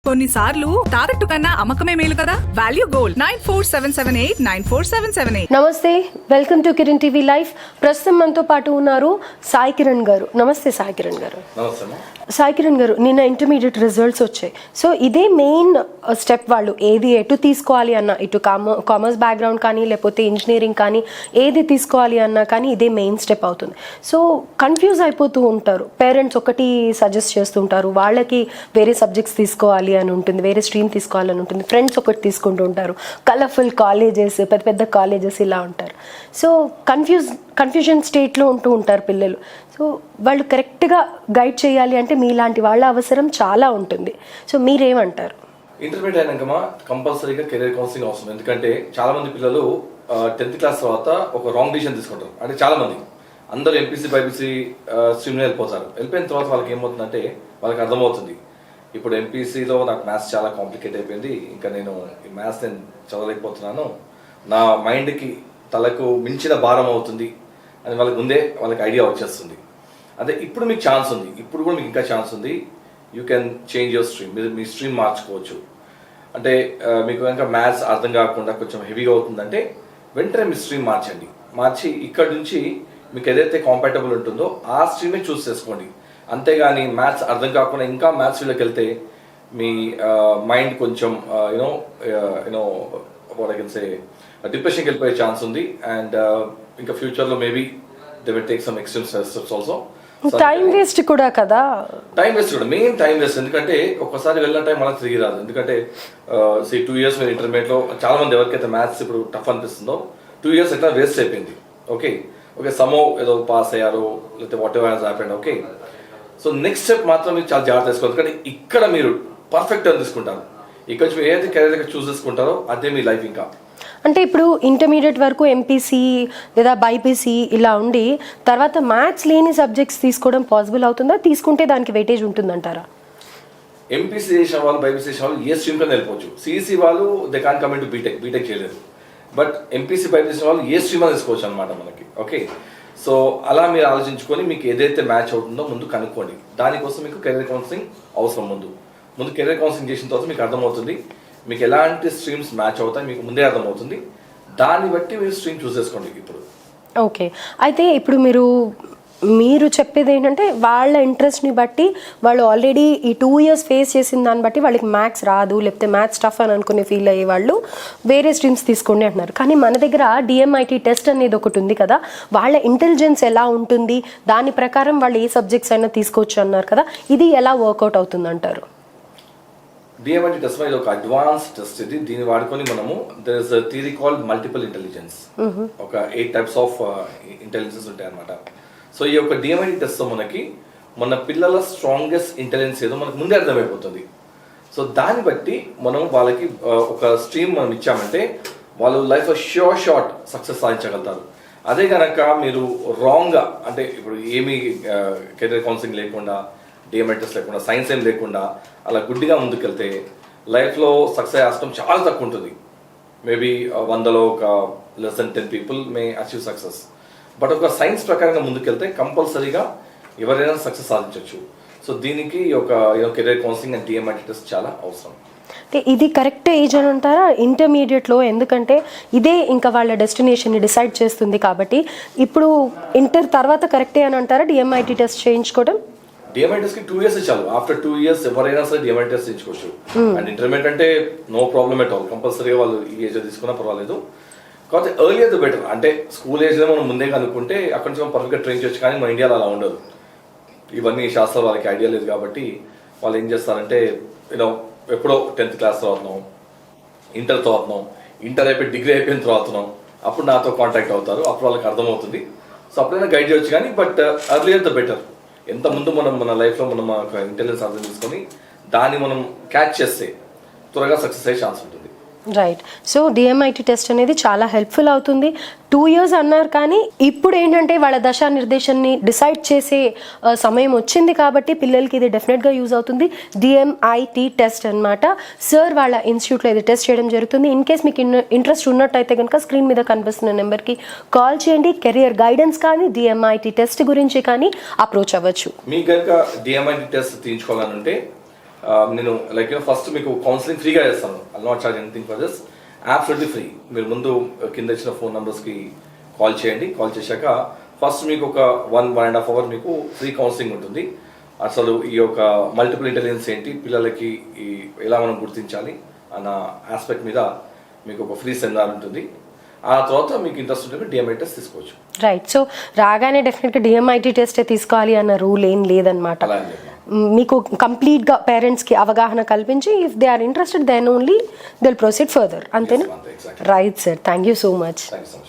కొన్నిసార్లు తాకట్టు కన్నా అమ్మకమే మేలు కదా. Value gold 9477894778. నమస్తే, welcome to Kiran TV live. ప్రస్తుతం మనతో పాటు ఉన్నారు సాయి కిరణ్ గారు. నమస్తే సాయి కిరణ్ గారు. సాయి కిరణ్ గారు, నిన్న ఇంటర్మీడియట్ రిజల్ట్స్ వచ్చాయి. సో ఇదే మెయిన్ స్టెప్, వాళ్ళు ఏది ఎటు తీసుకోవాలి అన్న, ఇటు కామర్స్ బ్యాక్గ్రౌండ్ కానీ లేకపోతే ఇంజనీరింగ్ కానీ ఏది తీసుకోవాలి అన్నా కానీ ఇదే మెయిన్ స్టెప్ అవుతుంది. సో కన్ఫ్యూజ్ అయిపోతూ ఉంటారు. పేరెంట్స్ ఒకటి సజెస్ట్ చేస్తుంటారు, వాళ్ళకి వేరే సబ్జెక్ట్స్ తీసుకోవాలి అని ఉంటుంది, వేరే స్ట్రీమ్ తీసుకోవాలని ఉంటుంది. ఫ్రెండ్స్ ఒకటి తీసుకుంటూ ఉంటారు, కలర్ఫుల్ కాలేజెస్, పెద్ద పెద్ద కాలేజెస్ ఇలా ఉంటారు. సో కన్ఫ్యూజన్ స్టేట్లో ఉంటూ ఉంటారు పిల్లలు. సో వాళ్ళు కరెక్ట్గా గైడ్ చేయాలి అంటే మీలాంటి వాళ్ళ అవసరం చాలా ఉంటుంది. సో మీరేమంటారు? ఇంటర్మీడియట్ అయినాక కంపల్సరీగా కెరీర్ కౌన్సిలింగ్ అవసరం. ఎందుకంటే చాలా మంది పిల్లలు 10th క్లాస్ తర్వాత ఒక రాంగ్ డిసిషన్ తీసుకుంటారు. అంటే చాలా మంది అందరూ ఎంపీసీ బైపీసీ స్ట్రీమ్లో వెళ్ళిపోతారు. వెళ్ళిపోయిన తర్వాత వాళ్ళకి ఏమవుతుందంటే వాళ్ళకి అర్థమవుతుంది, ఇప్పుడు ఎంపీసీలో నాకు మ్యాథ్స్ చాలా కాంప్లికేట్ అయిపోయింది, ఇంకా నేను ఈ మ్యాథ్స్ నేను చదవలేకపోతున్నాను, నా మైండ్కి తలకు మించిన భారం అవుతుంది అని వాళ్ళకి ముందే వాళ్ళకి ఐడియా వచ్చేస్తుంది. అదే ఇప్పుడు మీకు ఛాన్స్ ఉంది, ఇప్పుడు కూడా మీకు ఇంకా ఛాన్స్ ఉంది. You can change your stream, మీరు మీ స్ట్రీమ్ మార్చుకోవచ్చు. అంటే మీకు కనుక మ్యాథ్స్ అర్థం కాకుండా కొంచెం హెవీగా అవుతుందంటే వెంటనే మీ స్ట్రీమ్ మార్చి ఇక్కడ నుంచి మీకు ఏదైతే కాంపాటబుల్ ఉంటుందో ఆ స్ట్రీమే చూస్ చేసుకోండి. అంతేగాని మ్యాథ్స్ అర్థం కాకుండా ఇంకా మ్యాథ్స్ ఫీల్డ్కి వెళ్తే మీ మైండ్ కొంచెం you know what I can say డిప్రెషన్కి వెళ్ళిపోయే ఛాన్స్ ఉంది. అండ్ ఇంకా ఫ్యూచర్లో maybe they will take some extreme steps also. Time waste కూడా కదా, మెయిన్ టైం వేస్ట్. ఎందుకంటే ఒక్కసారి వెళ్ళిన టైం మనకు తిరిగి రాదు. ఎందుకంటే 2 years మీరు ఇంటర్మీడియట్లో చాలా మంది ఎవరికైతే మ్యాథ్స్ ఇప్పుడు టఫ్ అనిపిస్తుందో 2 years ఎట్లా వేస్ట్ అయిపోయింది. ఓకే సమో ఏదో పాస్ అయ్యారు, లేకపోతే what ever has happened. Okay so next step మాత్రం మీరు చాలా జాగ్రత్త తీసుకోవాలి. ఎందుకంటే ఇక్కడ మీరు పర్ఫెక్ట్ అని తీసుకుంటారు, ఇక్కడ నుంచి ఏదైతే కెరీర్ చూస్ చేసుకుంటారో అదే మీ లైఫ్. ఇంకా అంటే ఇప్పుడు ఇంటర్మీడియట్ వరకు ఎంపీసీ లేదా బైపీసీ ఇలా ఉండి తర్వాత మ్యాథ్స్ లేని సబ్జెక్ట్స్ తీసుకోవడం పాసిబుల్ అవుతుందా? తీసుకుంటే దానికి వెయిటేజ్ ఉంటుందంటారా? ఎంపీసీ చేసిన వాళ్ళు, బైపీసీ చేసిన వాళ్ళు ఏ స్ట్రీమ్ కన్నా వెళ్ళిపోవచ్చు. సిఈసీ వాళ్ళు they can come into BTech చేయలేదు. బట్ ఎంపీసీ బైపీసీ వాళ్ళు ఏ స్ట్రీమ్ అని తీసుకోవచ్చు అనమాట మనకి. ఓకే సో అలా మీరు ఆలోచించుకొని మీకు ఏదైతే మ్యాచ్ అవుతుందో ముందు కనుక్కోండి. దానికోసం మీకు కెరీర్ కౌన్సిలింగ్ అవసరం. ముందు కెరీర్ కౌన్సిలింగ్ చేసిన తర్వాత మీకు అర్థమవుతుంది మీకు ఎలాంటి స్ట్రీమ్స్ మ్యాచ్ అవుతాయి, మీకు ముందే అర్థమవుతుంది. దాన్ని బట్టి మీరు స్ట్రీమ్ చూస్ చేసుకోండి ఇప్పుడు. ఓకే అయితే ఇప్పుడు మీరు చెప్పేది ఏంటంటే వాళ్ళ ఇంట్రెస్ట్ని బట్టి, వాళ్ళు ఆల్రెడీ ఈ 2 years ఫేస్ చేసిన దాన్ని బట్టి వాళ్ళకి మ్యాథ్స్ రాదు, లేకపోతే మ్యాథ్స్ టఫ్ అని అనుకునే ఫీల్ అయ్యే వాళ్ళు వేరే స్ట్రీమ్స్ తీసుకోండి అంటున్నారు. కానీ మన దగ్గర డిఎంఐటీ టెస్ట్ అనేది ఒకటి ఉంది కదా, వాళ్ళ ఇంటెలిజెన్స్ ఎలా ఉంటుంది, దాని ప్రకారం వాళ్ళు ఏ సబ్జెక్ట్స్ అయినా తీసుకోవచ్చు అన్నారు కదా, ఇది ఎలా వర్కౌట్ అవుతుంది అంటారు? డిఎంఐటీ టెస్ట్ ఇది ఒక అడ్వాన్స్ టెస్ట్. దీన్ని వాడుకొని మనము there is theory called multiple intelligences. ఒక 8 types ఆఫ్ ఇంటెలిజెన్స్ ఉంటాయి అన్నమాట. సో ఈ యొక్క డిఎంఐటీ టెస్ట్ మనకి మన పిల్లల స్ట్రాంగెస్ట్ ఇంటెలిజెన్స్ ఏదో మనకు ముందే అర్థమైపోతుంది. సో దాన్ని బట్టి మనం వాళ్ళకి ఒక స్ట్రీమ్ మనం ఇచ్చామంటే వాళ్ళు లైఫ్లో షార్ట్ సక్సెస్ సాధించగలుగుతారు. అదే కనుక మీరు రాంగ్గా, అంటే ఇప్పుడు ఏమీ కెరీర్ కౌన్సిలింగ్ లేకుండా, డిఎంఐటీ టెస్ట్ లేకుండా, సైన్స్ ఏం లేకుండా అలా గుడ్డిగా ముందుకెళ్తే లైఫ్లో సక్సెస్ అవడం చాలా తక్కువ ఉంటుంది. మేబీ 100లో ఒక less than 10 people May achieve success. But ఒక సైన్స్ ప్రకారంగా ముందుకెళ్తే కంపల్సరీగా ఎవరైనా సక్సెస్ సాధించవచ్చు. సో దీనికి ఒక కెరీర్ కౌన్సిలింగ్ అండ్ డిఎంఐటీ టెస్ట్ చాలా అవసరం. అంటే ఇది కరెక్ట్ ఏజ్ అని అంటారా ఇంటర్మీడియట్లో? ఎందుకంటే ఇదే ఇంకా వాళ్ళ డెస్టినేషన్ని డిసైడ్ చేస్తుంది కాబట్టి ఇప్పుడు ఇంటర్ తర్వాత కరెక్టే అని అంటారా డిఎంఐటీ టెస్ట్ చేయించుకోవడం? డిఎంఐటీ టెస్ట్ కి 2 years చాలు. ఆఫ్టర్ 2 years ఎవరైనా సరే డిఎంఐటీ టెస్ట్ చేయించుకోవచ్చు. అండ్ ఇంటర్మీడియట్ అంటే నో ప్రాబ్లమ్ ఎట్ ఆల్, కంపల్సరీగా వాళ్ళు ఈ ఏజ్ తీసుకున్నా పర్వాలేదు. కాకపోతే ఎర్లియర్ ద బెటర్. అంటే స్కూల్ ఏజ్లో మనం ముందే కనుక్కుంటే అక్కడ నుంచి మనం పర్ఫెక్ట్గా ట్రైన్ చేయొచ్చు. కానీ మన ఇండియాలో అలా ఉండదు. ఇవన్నీ శాస్త్రాలు వాళ్ళకి ఐడియా లేదు కాబట్టి వాళ్ళు ఏం చేస్తారంటే ఎప్పుడో 10th క్లాస్ చదువుతున్నాం, ఇంటర్ చదువుతున్నాం, ఇంటర్ అయిపోయి డిగ్రీ అయిపోయిన చదువుతున్నాం, అప్పుడు నాతో కాంటాక్ట్ అవుతారు. అప్పుడు వాళ్ళకి అర్థమవుతుంది. సో అప్పుడైనా గైడ్ చేయొచ్చు. కానీ బట్ ఎర్లియర్ ద బెటర్. ఎంత ముందు మనం మన లైఫ్లో మనం ఇంటెలిజెన్స్ అర్థం చేసుకొని దాన్ని మనం క్యాచ్ చేస్తే త్వరగా సక్సెస్ అయ్యే ఛాన్స్ ఉంటుంది. రైట్. సో డిఎంఐటీ టెస్ట్ అనేది చాలా హెల్ప్ఫుల్ అవుతుంది. 2 years అన్నారు కానీ ఇప్పుడు ఏంటంటే వాళ్ళ దశా నిర్దేశాన్ని డిసైడ్ చేసే సమయం వచ్చింది కాబట్టి పిల్లలకి ఇది డెఫినెట్గా యూజ్ అవుతుంది. డిఎంఐటీ టెస్ట్ అనమాట. సార్ వాళ్ళ ఇన్స్టిట్యూట్లో ఇది టెస్ట్ చేయడం జరుగుతుంది. ఇన్ కేస్ మీకు ఇంట్రెస్ట్ ఉన్నట్టయితే కనుక స్క్రీన్ మీద కనిపిస్తున్న నెంబర్కి కాల్ చేయండి. కెరియర్ గైడెన్స్ కానీ డిఎంఐటీ టెస్ట్ గురించి కానీ అప్రోచ్ అవ్వచ్చు. మీకు కనుక డిఎంఐటీ టెస్ట్ తీయించుకోవాలంటే నేను లైక్ ఫస్ట్ మీకు కౌన్సిలింగ్ ఫ్రీగా చేస్తాను. I not charge anything for this, absolutely free. మీరు ముందు కింద ఇచ్చిన ఫోన్ నెంబర్స్కి కాల్ చేయండి. కాల్ చేశాక ఫస్ట్ మీకు ఒక 1.5 అవర్ మీకు ఫ్రీ కౌన్సిలింగ్ ఉంటుంది. అసలు ఈ యొక్క మల్టిపుల్ ఇంటెలిజెన్స్ ఏంటి, పిల్లలకి ఈ ఎలా మనం గుర్తించాలి అన్న ఆస్పెక్ట్ మీద మీకు ఒక ఫ్రీ సెమినార్ ఉంటుంది. ఆ తర్వాత మీకు ఇంట్రెస్ట్ ఉంటే డిఎంఐ టెస్ట్ తీసుకోవచ్చు. రైట్. సో రాగానే డెఫినెట్గా డిఎంఐటీ టెస్టే తీసుకోవాలి అన్న రూల్ ఏం లేదనమాట. అలా ఏం లేదు. మీకు కంప్లీట్గా పేరెంట్స్కి అవగాహన కల్పించి if they are interested then only they will proceed further, అంతేనా? అంతే, exactly. Right sir, thank you so much. Thank you so much.